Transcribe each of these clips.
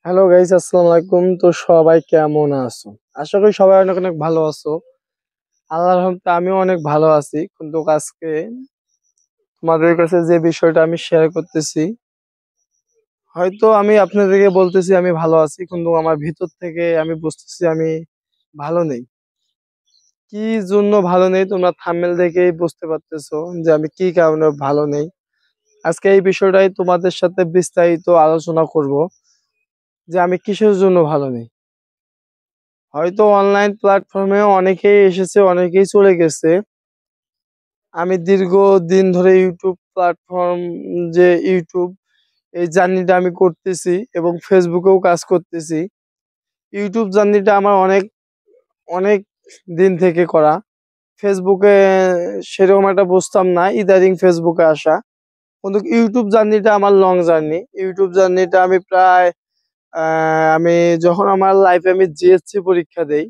Hello guys, আসসালামু আলাইকুম। তো সবাই কেমন আছো? আশা করি সবাই অনেক অনেক ভালো আছো। আল্লাহর রহমতে আমিও অনেক ভালো আছি। কিন্তু আজকে তোমাদের কাছে যে বিষয়টা আমি শেয়ার করতেছি, হয়তো আমি আপনাদেরকে বলতেছি আমি ভালো আছি, কিন্তু আমার ভিতর থেকে আমি বুঝতেছি আমি ভালো নেই। কি জন্য ভালো নেই তোমরা থাম্বনেল দেখেই বুঝতে পারতেছো যে আমি কি কারণে ভালো নেই। আজকে এই বিষয়টাই তোমাদের সাথে বিস্তারিত আলোচনা করব যে আমি কিসের জন্য ভালো নেই। হয়তো অনলাইন প্ল্যাটফর্মে অনেকেই এসেছে, অনেকেই চলে গেছে। আমি দীর্ঘদিন ধরে ইউটিউব প্ল্যাটফর্ম, যে ইউটিউব, এই জার্নিটা আমি করতেছি এবং ফেসবুকেও কাজ করতেছি। ইউটিউব জার্নিটা আমার অনেক অনেক দিন থেকে করা। ফেসবুকে সেরকম একটা বুঝতাম না, ইদারিং ফেসবুকে আসা। কিন্তু ইউটিউব জার্নিটা আমার লং জার্নি। ইউটিউব জার্নিটা আমি প্রায় আমি যখন আমার লাইফে আমি জিএসসি পরীক্ষা দেই,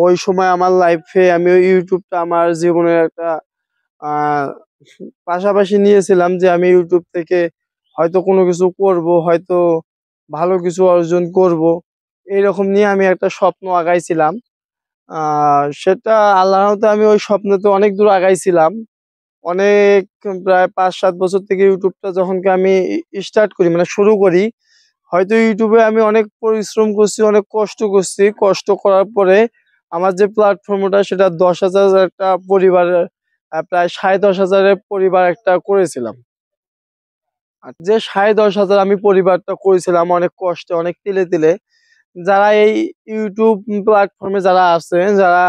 ওই সময় আমার লাইফে আমি ওই ইউটিউবটা আমার জীবনের একটা আহ পাশাপাশি নিয়েছিলাম যে আমি ইউটিউব থেকে হয়তো কোনো কিছু করব, হয়তো ভালো কিছু অর্জন করব। এইরকম নিয়ে আমি একটা স্বপ্ন আগাইছিলাম। সেটা আল্লাহর রহমতে আমি ওই স্বপ্নতে অনেক দূর আগাইছিলাম। অনেক, প্রায় 5-7 বছর থেকে ইউটিউবটা যখনকে আমি স্টার্ট করি, মানে শুরু করি, হয়তো ইউটিউবে আমি অনেক পরিশ্রম করছি, অনেক কষ্ট করছি। কষ্ট করার পরে আমার যে প্ল্যাটফর্মটা, সেটা 10,000 একটা পরিবারের, প্রায় 10,500-এর পরিবার একটা করেছিলাম। আর যে 10,500 আমি পরিবারটা করেছিলাম অনেক কষ্টে, অনেক তিলে তিলে। যারা এই ইউটিউব প্ল্যাটফর্মে যারা আছে, যারা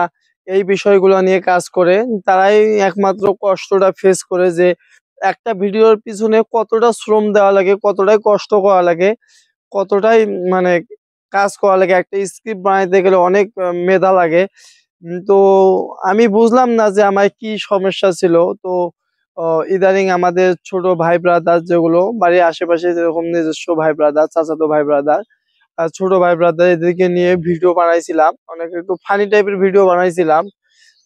এই বিষয়গুলো নিয়ে কাজ করে, তারাই একমাত্র কষ্টটা ফেস করে যে একটা ভিডিওর পিছনে কতটা শ্রম দেওয়া লাগে, কতটাই কষ্ট করা লাগে, কতটাই মানে কাজ করা লাগে। একটা স্ক্রিপ্ট বানাইতে গেলে অনেক মেধা লাগে। তো আমি বুঝলাম না যে আমার কি সমস্যা ছিল। তো ইদানিং আমাদের ছোট ভাই ব্রাদার, যেগুলো বাড়ির আশেপাশে যেরকম নিজস্ব ভাই ব্রাদার, চাচাতো ভাই ব্রাদার আর ছোট ভাই ব্রাদার, এদেরকে নিয়ে ভিডিও বানাইছিলাম। অনেক একটু ফানি টাইপের ভিডিও বানাইছিলাম।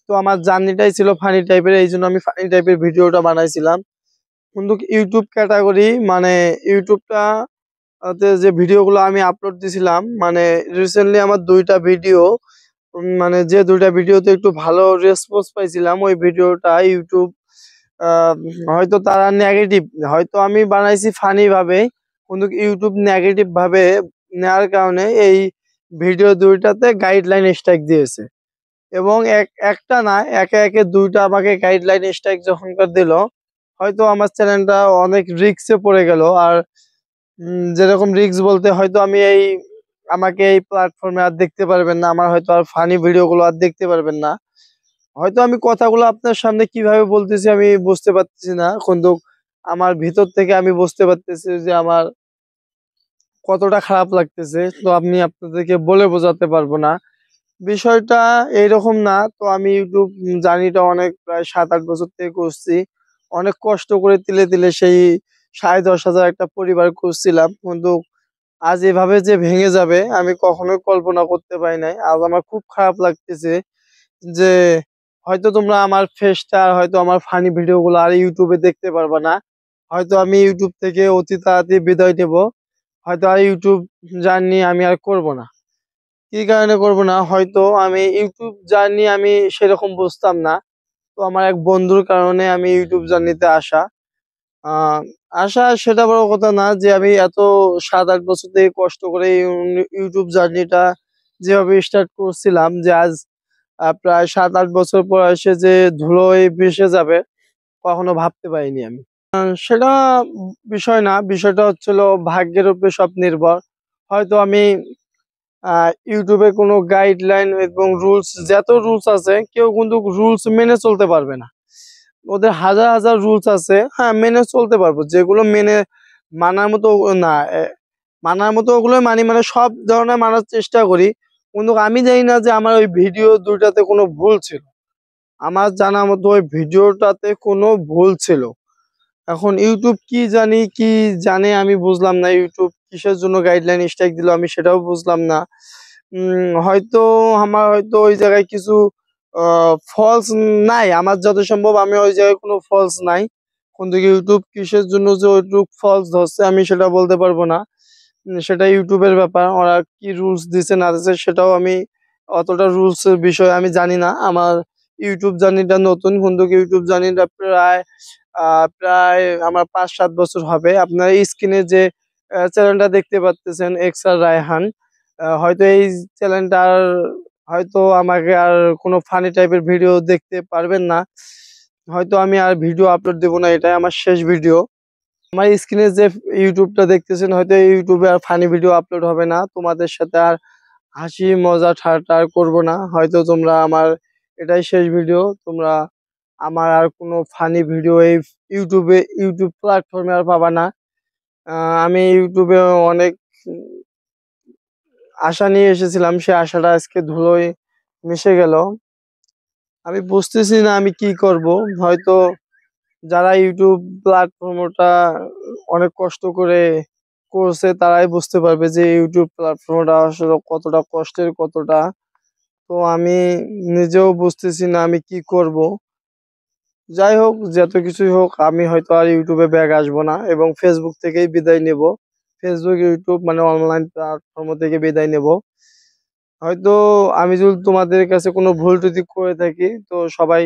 তো আমার জার্নিটাই ছিল ফানি টাইপের, এই জন্য আমি ফানি টাইপের ভিডিওটা বানাইছিলাম। কিন্তু ইউটিউব ক্যাটাগরি, মানে ইউটিউবটা তে যে ভিডিওগুলো আমি আপলোড দিছিলাম, মানে রিসেন্টলি আমার 2টা ভিডিও, মানে যে 2টা ভিডিওতে একটু ভালো রেসপন্স পাইছিলাম, ওই ভিডিওটা ইউটিউব আহ, হয়তো তারা নেগেটিভ, হয়তো আমি বানাইছি ফানি ভাবে, কিন্তু ইউটিউব নেগেটিভ ভাবে নেওয়ার কারণে এই ভিডিও 2টাতে গাইডলাইন স্ট্রাইক দিয়েছে। এবং একটা না, একে একে 2টা আমাকে গাইডলাইন স্ট্রাইক যখনকার দিল, হয়তো আমার চ্যানেলটা অনেক রিস্কে পড়ে গেল। আর যেরকম রিস্ক বলতে, হয়তো আমি আমাকে এই প্ল্যাটফর্মে আর দেখতে পারবেন না, আমার হয়তো আর ফানি ভিডিও গুলো আর দেখতে পারবেন না। হয়তো আমি কথাগুলো আপনার সামনে কিভাবে বলতেছি আমি বুঝতে পারতেছি না, কিন্তু আমার ভিতর থেকে আমি বুঝতে পারতেছি যে আমার কতটা খারাপ লাগতেছে। তো আমি আপনাদেরকে বলে বোঝাতে পারবো না। বিষয়টা এইরকম না। তো আমি ইউটিউব জার্নিটা অনেক, প্রায় 7-8 বছর থেকে করছি। অনেক কষ্ট করে তিলে তিলে সেই 10,500 একটা পরিবার করছিলাম, কিন্তু আজ এভাবে যে ভেঙে যাবে আমি কখনোই কল্পনা করতে পারি নাই। আজ আমার খুব খারাপ লাগতেছে যে হয়তো তোমরা আমার ফেসটা, হয়তো আমার ফানি ভিডিও গুলো আর ইউটিউবে দেখতে পারবা না। হয়তো আমি ইউটিউব থেকে অতি তাড়াতাড়ি বিদায় নেব। হয়তো আর ইউটিউব জার্নি আমি আর করব না। কি কারণে করব না, হয়তো আমি ইউটিউব জার্নি আমি সেরকম বুঝতাম না। তো আমার এক বন্ধুর কারণে আমি ইউটিউব জার্নিতে আসা। আহ আসা সেটা বড় কথা না, যে আমি এত 7-8 বছর থেকে কষ্ট করে ইউটিউব জার্নিটা যেভাবে স্টার্ট করছিলাম, যে আজ প্রায় 7-8 বছর পর এসে যে ধুলোয় ভেসে যাবে, কখনো ভাবতে পারিনি আমি। সেটা বিষয় না, বিষয়টা হচ্ছিল ভাগ্যের উপরে সব নির্ভর। হয়তো আমি ইউটিউবে কোনো গাইডলাইন এবং রুলস, যত রুলস আছে, কেউ কিন্তু রুলস মেনে চলতে পারবে না। ওদের হাজার হাজার রুলস আছে, হ্যাঁ মেনে চলতে পারবো, যেগুলো মেনে মানার মতো না, মানার মতো ওগুলো মানি, মানে সব ধরনের মানার চেষ্টা করি। কিন্তু আমি জানি না যে আমার ওই ভিডিও 2টাতে কোনো ভুল ছিল। আমার জানা মতো ওই ভিডিওটাতে কোনো ভুল ছিল। এখন ইউটিউব কি জানি কি জানে আমি বুঝলাম না। ইউটিউব কিসের জন্য গাইডলাইন স্ট্রাইক দিল আমি সেটাও বুঝলাম না। হয়তো আমার হয়তো ওই জায়গায় কিছু ফলস নাই, আমার যত সম্ভব আমি ওই জায়গায় কোনো ফলস নাই। কিন্তু ইউটিউব কিসের জন্য যে ওইটুক ফলস ধরছে আমি সেটা বলতে পারবো না। সেটা ইউটিউবের ব্যাপার, ওরা কি রুলস দিছে না দিছে সেটাও আমি অতটা রুলস এর বিষয়ে আমি জানি না। আমার ইউটিউব জার্নিটা নতুন, কিন্তু ইউটিউব জার্নিটা প্রায় আমার 5-7 বছর হবে। আপনার স্ক্রিনে যে চ্যানেলটা দেখতে পাচ্ছেন এক্সার রায়হান, হয়তো এই চ্যানেলটার হয়তো আমাকে আর কোনো ফানি টাইপের ভিডিও দেখতে পারবেন না। হয়তো আমি আর ভিডিও আপলোড দেবো না, এটাই আমার শেষ ভিডিও। আমার স্ক্রিনে যে ইউটিউবটা দেখতেছেন, হয়তো এই ইউটিউবে আর ফানি ভিডিও আপলোড হবে না। তোমাদের সাথে আর হাসি মজা ঠাট্টা আর করবো না। হয়তো তোমরা আমার এটাই শেষ ভিডিও। তোমরা আমার আর কোনো ফানি ভিডিও এই ইউটিউব প্ল্যাটফর্মে আর পাবা না। আমি ইউটিউবে অনেক আশা নিয়ে এসেছিলাম, সে আশাটা আজকে ধুলোয় মিশে গেল। আমি বুঝতেছি না আমি কি করব। হয়তো যারা ইউটিউব প্ল্যাটফর্মটা অনেক কষ্ট করে করছে তারাই বুঝতে পারবে যে ইউটিউব প্ল্যাটফর্মটা আসলে কতটা কষ্টের, কতটা। তো আমি নিজেও বুঝতেছি না আমি কি করব। যাই হোক, যত কিছুই হোক, আমি হয়তো আর ইউটিউবে ব্যাক আসবো না এবং ফেসবুক থেকেই বিদায় নেব। ফেসবুক, ইউটিউব মানে অনলাইন প্ল্যাটফর্ম থেকে বিদায় নেব। হয়তো আমি যদি তোমাদের কাছে কোনো ভুল ত্রুটি করে থাকি তো সবাই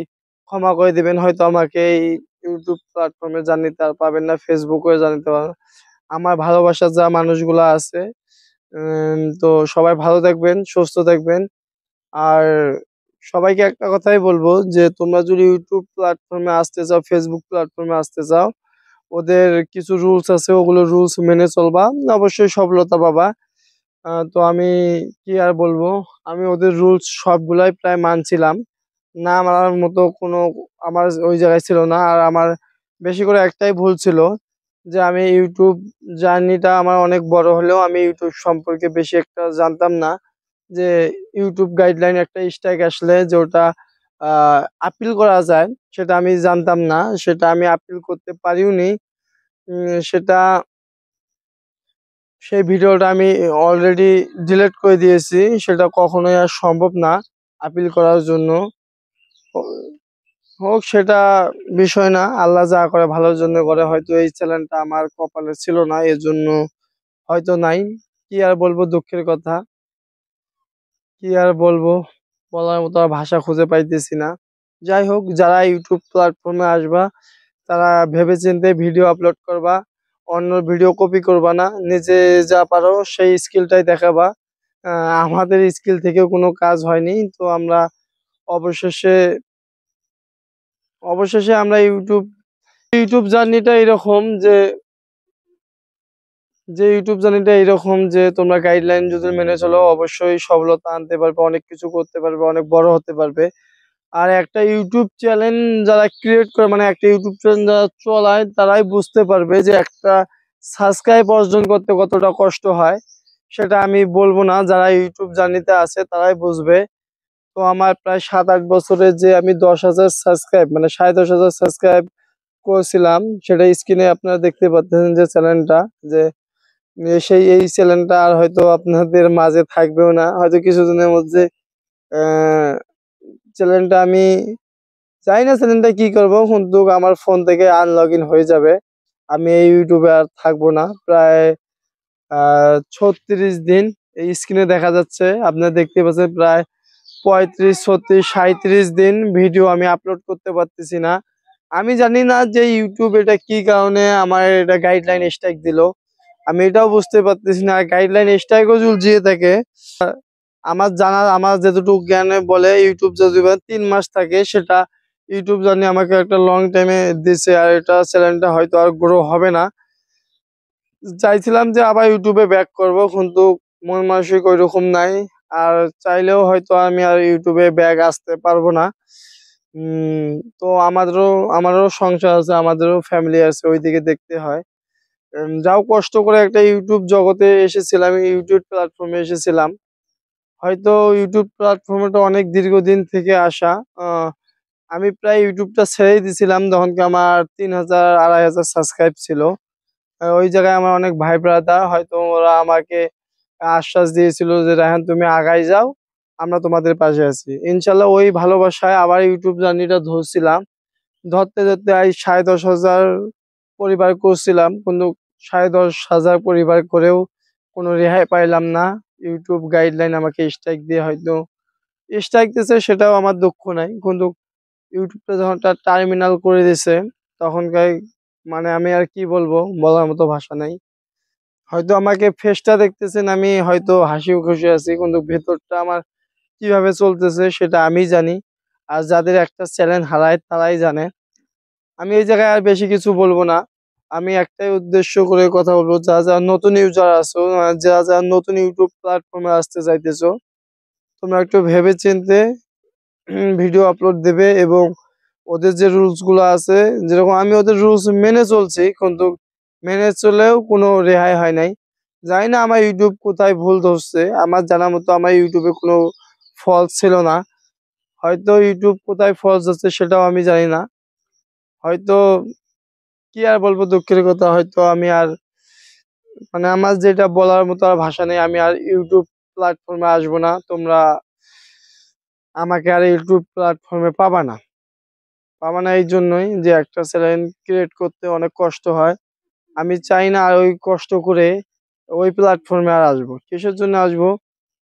ক্ষমা করে দিবেন। হয়তো আমাকে এই ইউটিউব প্ল্যাটফর্মে জানিতে আর পাবেন না, ফেসবুকে জানিতে পারবেন। আমার ভালোবাসার যা মানুষগুলো আছে, তো সবাই ভালো থাকবেন, সুস্থ থাকবেন। আর সবাইকে একটা কথাই বলবো যে তোমরা যদি ইউটিউব প্ল্যাটফর্মে আসতে চাও, ফেসবুক প্ল্যাটফর্মে আসতে চাও, ওদের কিছু রুলস আছে, ওগুলো রুলস মেনে চলবা, অবশ্যই সফলতা পাবা। তো আমি কি আর বলবো, আমি ওদের রুলস সবগুলাই প্রায় মানছিলাম। না মানার মতো কোনো আমার ওই জায়গায় ছিল না। আর আমার বেশি করে একটাই ভুল ছিল যে আমি ইউটিউব জার্নিটা আমার অনেক বড় হলেও আমি ইউটিউব সম্পর্কে বেশি একটা জানতাম না। যে ইউটিউব গাইডলাইন একটা স্ট্রাইক আসলে যে ওটা আপিল করা যায়, সেটা আমি জানতাম না। সেটা আমি আপিল করতে পারিওনি। সেটা সেই ভিডিওটা আমি অলরেডি ডিলিট করে দিয়েছি। সেটা কখনোই আর সম্ভব না আপিল করার জন্য। হোক সেটা বিষয় না, আল্লাহ যা করে ভালোর জন্য করে। হয়তো এই চ্যানেলটা আমার কপালে ছিল না, এর জন্য হয়তো নাই। কি আর বলবো, দুঃখের কথা। কি আর বলবো, বলার মতো আর ভাষা খুঁজে পাইতেছি না। যাই হোক, যারা ইউটিউব প্ল্যাটফর্মে আসবা তারা ভেবেচিন্তে ভিডিও আপলোড করবা, অন্য ভিডিও কপি করবা না। নিজে যা পারো সেই স্কিলটাই দেখাবা। আমাদের স্কিল থেকেও কোনো কাজ হয়নি। তো আমরা অবশেষে অবশেষে আমরা ইউটিউব জার্নিটা এরকম যে ইউটিউব জার্নিটা এরকম যে তোমরা গাইডলাইন যদি মেনে চলো অবশ্যই সফলতা আনতে পারবে, অনেক কিছু করতে পারবে, অনেক বড় হতে পারবে। আর একটা ইউটিউব চ্যানেল যারা ক্রিয়েট করে, মানে একটা ইউটিউব চ্যানেল যারা চলায়, তারাই বুঝতে পারবে যে একটা সাবস্ক্রাইব অর্জন করতে কতটা কষ্ট হয়। সেটা আমি বলবো না, যারা ইউটিউব জার্নিতে আছে তারাই বুঝবে। তো আমার প্রায় 7-8 বছরে যে আমি 10,000 সাবস্ক্রাইব মানে 10,500 সাবস্ক্রাইব করেছিলাম, সেটা স্ক্রিনে আপনারা দেখতে পাচ্ছেন যে চ্যানেলটা, যে সেই এই চ্যানেলটা আর হয়তো আপনাদের মাঝে থাকবেও না, হয়তো কিছুদিনের মধ্যে। আহ চ্যানেলটা আমি জানি না চ্যানেলটা কি করবো, কিন্তু আমার ফোন থেকে আনলগ ইন হয়ে যাবে। আমি এই ইউটিউবে আর থাকবো না। প্রায় 36 দিন এই স্ক্রিনে দেখা যাচ্ছে, আপনারা দেখতে পাচ্ছেন, প্রায় 35, 36, 37 দিন ভিডিও আমি আপলোড করতে পারতেছি না। আমি জানি না যে ইউটিউব এটা কি কারণে আমার এটা গাইডলাইন স্ট্রাইক দিল। আমি এটাও বুঝতে পারতেছি না। গাইডলাইন স্ট্রাইকও ঝুলঝিয়ে থাকে। আমার যতটুকু জ্ঞানে বলে ইউটিউব যদি 3 মাস থাকে, সেটা ইউটিউব জানি আমাকে একটা লং টাইমে দিছে। আর এটা চ্যানেলটা হয়তো আর গ্রো হবে না। চাইছিলাম যে আবার ইউটিউবে ব্যাক করব, কিন্তু মন মানসিক ওইরকম নাই। আর চাইলেও হয়তো আমি আর ইউটিউবে ব্যাক আসতে পারবো না। উম তো আমারও সংসার আছে, আমাদেরও ফ্যামিলি আছে, ওইদিকে দেখতে হয়। যাও কষ্ট করে একটা ইউটিউব জগতে এসেছিলাম, ইউটিউব প্ল্যাটফর্মে এসেছিলাম। হয়তো ইউটিউব প্ল্যাটফর্মটা অনেক দীর্ঘদিন থেকে আসা। আমি প্রায় ইউটিউবটা ছেড়েই দিছিলাম যখন কি আমার 3,000 2,500 সাবস্ক্রাইব ছিল। ওই জায়গায় আমার অনেক ভাই ব্রাদার হয়তো ওরা আমাকে আশ্বাস দিয়েছিল যে রায়হান তুমি আগাই যাও, আমরা তোমাদের পাশে আছি। ইনশাল্লাহ ওই ভালোবাসায় আবার ইউটিউব জার্নিটা ধরছিলাম। ধরতে ধরতে 10,500 পরিবার করছিলাম, কিন্তু 10,500 পরিবার করেও কোনো রেহাই পাইলাম না। ইউটিউব গাইডলাইন আমাকে স্ট্রাইক দিয়ে হয়তো স্ট্রাইক দিছে, সেটাও আমার দুঃখ নাই। কিন্তু ইউটিউবটা যখন টার্মিনাল করে দিছে তখনকার মানে আমি আর কি বলবো, বলার মতো ভাষা নাই। হয়তো আমাকে ফেসটা দেখতেছেন আমি হয়তো হাসি খুশি আছি, কিন্তু ভেতরটা আমার কিভাবে চলতেছে সেটা আমি জানি। আর যাদের একটা চ্যানেল হারায় তারাই জানে। আমি এই জায়গায় আর বেশি কিছু বলবো না। আমি একটাই উদ্দেশ্য করে কথা বলবো, যারা নতুন ইউজার আছো, যারা নতুন ইউটিউব প্ল্যাটফর্মে আসতে চাইতেছো, তোমরা একটু ভেবে চিন্তে ভিডিও আপলোড দেবে। এবং ওদের যে রুলস গুলো আছে, যেরকম আমি ওদের রুলস মেনে চলছি, কিন্তু মেনে চলেও কোনো রেহাই হয় নাই। জানি না আমার ইউটিউব কোথায় ভুল ধরছে। আমার জানা মতো আমার ইউটিউবে কোনো ফল্ট ছিল না। হয়তো ইউটিউব কোথায় ফল্ট হচ্ছে সেটাও আমি জানি না। হয়তো কি আর বলবো, দুঃখের কথা। হয়তো আমি আর মানে আমার যেটা বলার মতো আর ভাষা নেই। আমি আর ইউটিউব প্ল্যাটফর্মে আসবো না। তোমরা আমাকে আর ইউটিউব প্ল্যাটফর্মে পাবা না এই জন্যই যে একটা চ্যানেল ক্রিয়েট করতে অনেক কষ্ট হয়। আমি চাই না আর ওই কষ্ট করে ওই প্ল্যাটফর্মে আর আসবো। কিসের জন্য আসবো?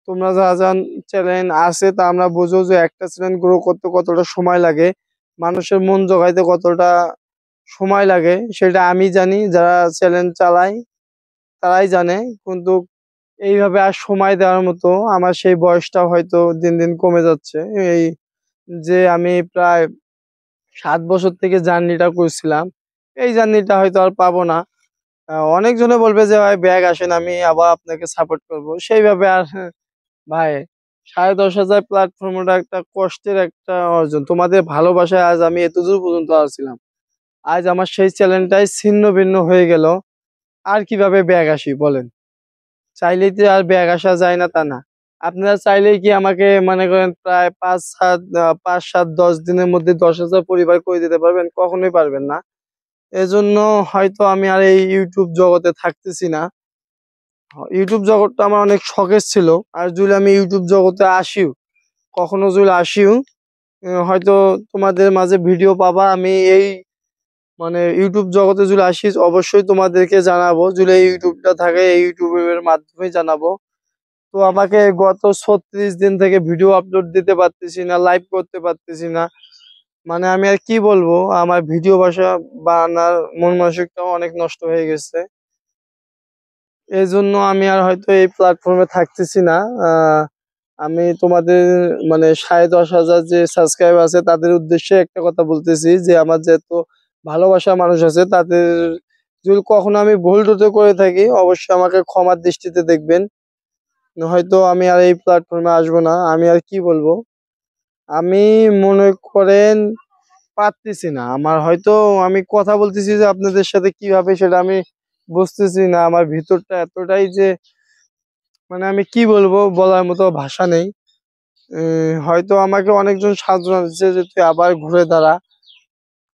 তোমরা যা যা চ্যানেল আছে তা আমরা বুঝো যে একটা চ্যানেল গ্রো করতে কতটা সময় লাগে, মানুষের মন জোগাইতে কতটা সময় লাগে সেটা আমি জানি। যারা চ্যানেল চালায় তারাই জানে। কিন্তু এইভাবে আর সময় দেওয়ার মতো আমার সেই বয়সটা হয়তো দিন দিন কমে যাচ্ছে। এই যে আমি প্রায় 7 বছর থেকে জার্নিটা করছিলাম, এই জার্নিটা হয়তো আর পাবো না। অনেকজনে বলবে যে ভাই ব্যাগ আসেন, আমি আবার আপনাকে সাপোর্ট করব সেইভাবে। আর ভাই 10,500 প্ল্যাটফর্মটা একটা কষ্টের একটা অর্জন। তোমাদের ভালোবাসায় আজ আমি এতদূর পর্যন্ত আসছিলাম। আজ আমার সেই চ্যালেঞ্জটাই ছিন্ন ভিন্ন হয়ে গেল। আর কিভাবে ব্যাগ আসি বলেন? চাইলেই তো আর ব্যাগ আসা যায় না তা না। আপনারা চাইলেই কি আমাকে মনে করেন প্রায় 5, 7, 10 দিনের মধ্যে 10,000 পরিবার করে দিতে পারবেন? কখনোই পারবেন না। এজন্য হয়তো আমি আর এই ইউটিউব জগতে থাকতেছি না। ইউটিউব জগৎটা আমার অনেক শখের ছিল। আর যদি আমি ইউটিউব জগতে আসিও, কখনো যদি আসিও, হয়তো তোমাদের মাঝে ভিডিও পাবা। আমি এই মানে ইউটিউব জগতে যদি আসি অবশ্যই তোমাদেরকে জানাবো। যদি এই ইউটিউবটা থাকে এই ইউটিউবের মাধ্যমে জানাবো। তো আমাকে গত 36 দিন থেকে ভিডিও আপলোড দিতে পারতেছি না, লাইভ করতে পারতেছি না। মানে আমি আর কি বলবো, আমার ভিডিও বানার মন মানসিকতাও অনেক নষ্ট হয়ে গেছে। এই জন্য আমি আর হয়তো এই প্ল্যাটফর্মে থাকতেছি না। আমি তোমাদের মানে 10,500 যে সাবস্ক্রাইবার আছে তাদের উদ্দেশ্যে একটা কথা বলতেছি যে আমার যত ভালোবাসা মানুষ আছে তাদের যদি কখনো আমি ভুল ত্রুটি করে থাকি অবশ্যই আমাকে ক্ষমার দৃষ্টিতে দেখবেন। হয়তো আমি আর এই প্ল্যাটফর্মে আসবো না। আমি আর কি বলবো, আমি মনে করেন পারতেছি না। আমার হয়তো আমি কথা বলতেছি যে আপনাদের সাথে কিভাবে সেটা আমি বুঝতেছি না। আমার ভিতরটা এতটাই যে মানে আমি কি বলবো, বলার মতো ভাষা নেই। হয়তো আমাকে অনেকজন সান্ত্বনা দিচ্ছে যে তুই আবার ঘুরে দাঁড়া।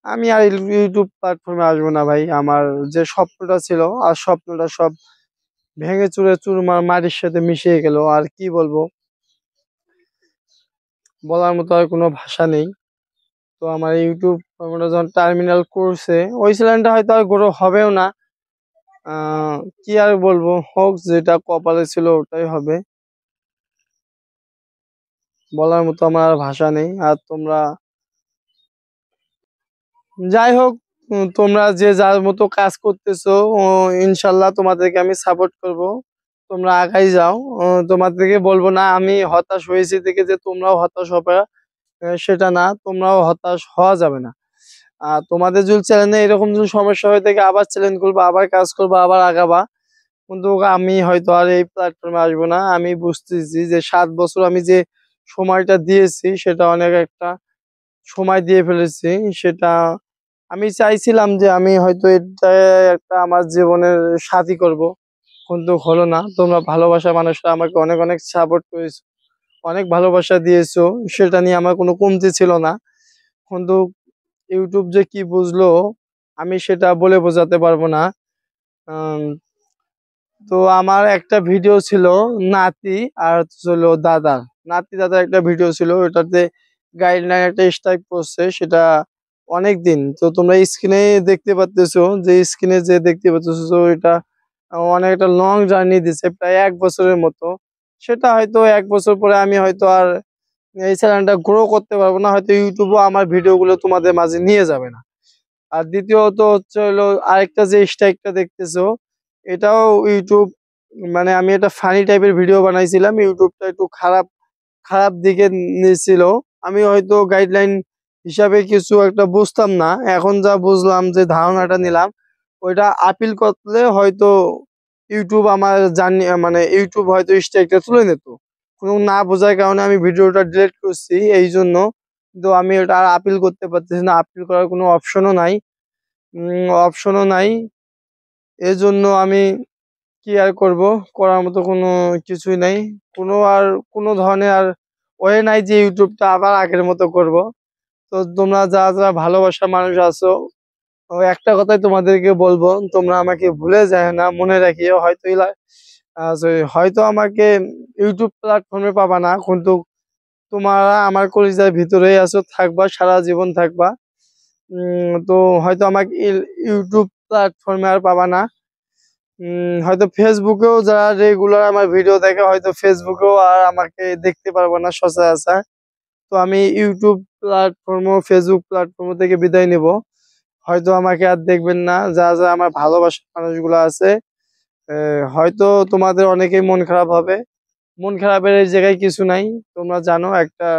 আমি আর ইউটিউব প্ল্যাটফর্মে আসবো না ভাই। আমার যে স্বপ্নটা ছিল আর স্বপ্নটা সব ভেঙে চুরে চুরমার মাটির সাথে মিশিয়ে গেল। আর কি বলবো, বলার মতো আর কোনো ভাষা নেই। তো আমার ইউটিউব কর্মটা যখন টার্মিনাল করছে ওই চ্যানেলটা হয়তো আর গ্রো হবেও না। কি আর বলবো, হোক, যেটা কপালে ছিল ওটাই হবে। বলার মতো আমার আর ভাষা নেই। আর তোমরা যাই হোক, তোমরা যে যার মতো কাজ করতেছো, ইনশাল্লাহ তোমাদেরকে আমি সাপোর্ট করব। তোমরা আগাই যাও। তোমাদেরকে বলবো না আমি হতাশ হয়েছি থেকে যে তোমরাও হতাশ হবে, সেটা না। তোমরাও হতাশ হওয়া যাবে না। আর তোমাদের যদি চ্যানেলে এরকম যদি সমস্যা হয়ে থাকে আবার চ্যালেঞ্জ করবো, আবার কাজ করবো, আবার আগাবা। কিন্তু আমি হয়তো আর এই প্ল্যাটফর্মে আসবো না। আমি বুঝতেছি যে 7 বছর আমি যে সময়টা দিয়েছি সেটা অনেক একটা সময় দিয়ে ফেলেছি। সেটা আমি চাইছিলাম যে আমি হয়তো এটা একটা আমার জীবনের সাথী করব, কিন্তু হলো না। তোমরা ভালোবাসা মানুষরা আমাকে অনেক অনেক সাপোর্ট করেছো, অনেক ভালোবাসা দিয়েছো, সেটা নিয়ে আমার কোনো কমতি ছিল না। কিন্তু ইউটিউব যে কি বুঝলো আমি সেটা বলে বোঝাতে পারবো না। উম, তো আমার একটা ভিডিও ছিল নাতি আর ছিল দাদার, নাতি দাদার একটা ভিডিও ছিল, ওটাতে গাইডলাইন একটা স্ট্রাইক করছে। সেটা অনেক দিন তো তোমরা স্ক্রিনে দেখতে পাচ্তেছো, যে স্ক্রিনে যে দেখতে পাচ্তেছো এটা অনেক একটা লং জার্নি দিছে, প্রায় 1 বছরের মতো। সেটা হয়তো 1 বছর পরে আমি হয়তো আর এই চ্যানেলটা গ্রো করতে পারবো না, হয়তো ইউটিউবও আমার ভিডিওগুলো তোমাদের মাঝে নিয়ে যাবে না। আর দ্বিতীয়ত হচ্ছে হলো আরেকটা যে স্ট্রাইকটা দেখতেছো, এটাও ইউটিউব, মানে আমি একটা ফানি টাইপের ভিডিও বানাইছিলাম, ইউটিউবটা একটু খারাপ খারাপ দিকে নিয়েছিল। আমি হয়তো গাইডলাইন হিসাবে কিছু একটা বুঝতাম না, এখন যা বুঝলাম, যে ধারণাটা নিলাম, ওইটা আপিল করলে হয়তো ইউটিউব আমার জানি, মানে ইউটিউব হয়তো স্ট্রাইকটা তুলে নিত। কোনো না বোঝার কারণে আমি ভিডিওটা ডিলিট করছি এই জন্য। কিন্তু আমি ওটা আর আপিল করতে পারতেছি না, আপিল করার কোনো অপশনও নাই। এজন্য আমি কি আর করব, করার মতো কোনো কিছুই নাই। কোনো ধরনের আর ওয়ে নাই যে ইউটিউবটা আবার আগের মতো করব। তো তোমরা যারা ভালোবাসার মানুষ আছো, ও একটা কথাই তোমাদেরকে বলবো, তোমরা আমাকে ভুলে যায় না, মনে রাখিও। হয়তো হয়তো আমাকে ইউটিউব প্ল্যাটফর্মে পাবা না, কিন্তু তোমরা আমার কলিজার ভিতরেই আছো, থাকবা, সারা জীবন থাকবা। তো হয়তো আমাকে ইউটিউব প্ল্যাটফর্মে আর পাবা না। হয়তো ফেসবুকেও যারা রেগুলার আমার ভিডিও দেখে, হয়তো ফেসবুকেও আর আমাকে দেখতে পারবো না সচরাচর। তো আমি ইউটিউব প্ল্যাটফর্ম ও ফেসবুক প্ল্যাটফর্ম থেকে বিদায় নিব। হয়তো আমাকে আর দেখবেন না, যা আমার ভালোবাসার মানুষগুলো আছে। হয়তো তোমাদের অনেকেই মন খারাপ হবে। মন খারাপের এই জায়গায় কিছু নাই। তোমরা জানো একটা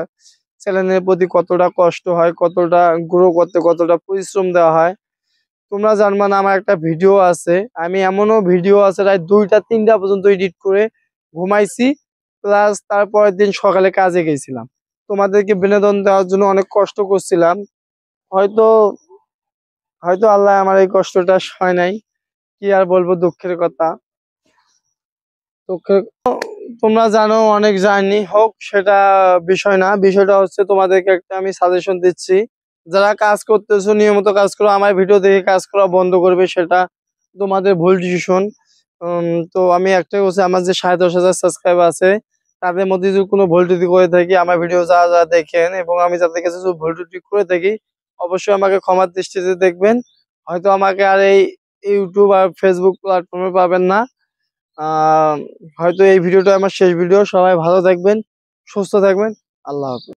চ্যানেলের প্রতি কতটা কষ্ট হয়, কতটা গ্রো করতে কতটা পরিশ্রম দেওয়া হয়। তোমরা জানবা না, আমার একটা ভিডিও আছে, আমি এমনও ভিডিও আছে রাত 2টা 3টা পর্যন্ত এডিট করে ঘুমাইছি, প্লাস তারপরের দিন সকালে কাজে গেছিলাম। তোমাদেরকে বিনোদন দেওয়ার জন্য অনেক কষ্ট করছিলাম। হয়তো হয়তো আল্লাহ আমার এই কষ্টটা সয় নাই। কি আর বলবো, দুঃখের কথা। দুঃখের, তোমরা জানো অনেক জার্নি হোক, সেটা বিষয় না। বিষয়টা হচ্ছে তোমাদেরকে একটা আমি সাজেশন দিচ্ছি, যারা কাজ করতেছো নিয়মিত কাজ করো, আমার ভিডিও দেখে কাজ করা বন্ধ করবে, সেটা তোমাদের ভুল ডিসিশন। তো আমি একটাই বলছি, আমার যে 10,500 সাবস্ক্রাইবার আছে, তাদের মধ্যে যদি কোনো ভুল ত্রুটি করে থাকি, আমার ভিডিও যারা যারা দেখেন এবং আমি যাদের কাছে যদি ভুল ত্রুটি করে থাকি, অবশ্যই আমাকে ক্ষমার দৃষ্টিতে দেখবেন। হয়তো আমাকে আর এই ইউটিউব আর ফেসবুক প্ল্যাটফর্মে পাবেন না। আহ হয়তো এই ভিডিওটা আমার শেষ ভিডিও। সবাই ভালো থাকবেন, সুস্থ থাকবেন। আল্লাহ হাফেজ।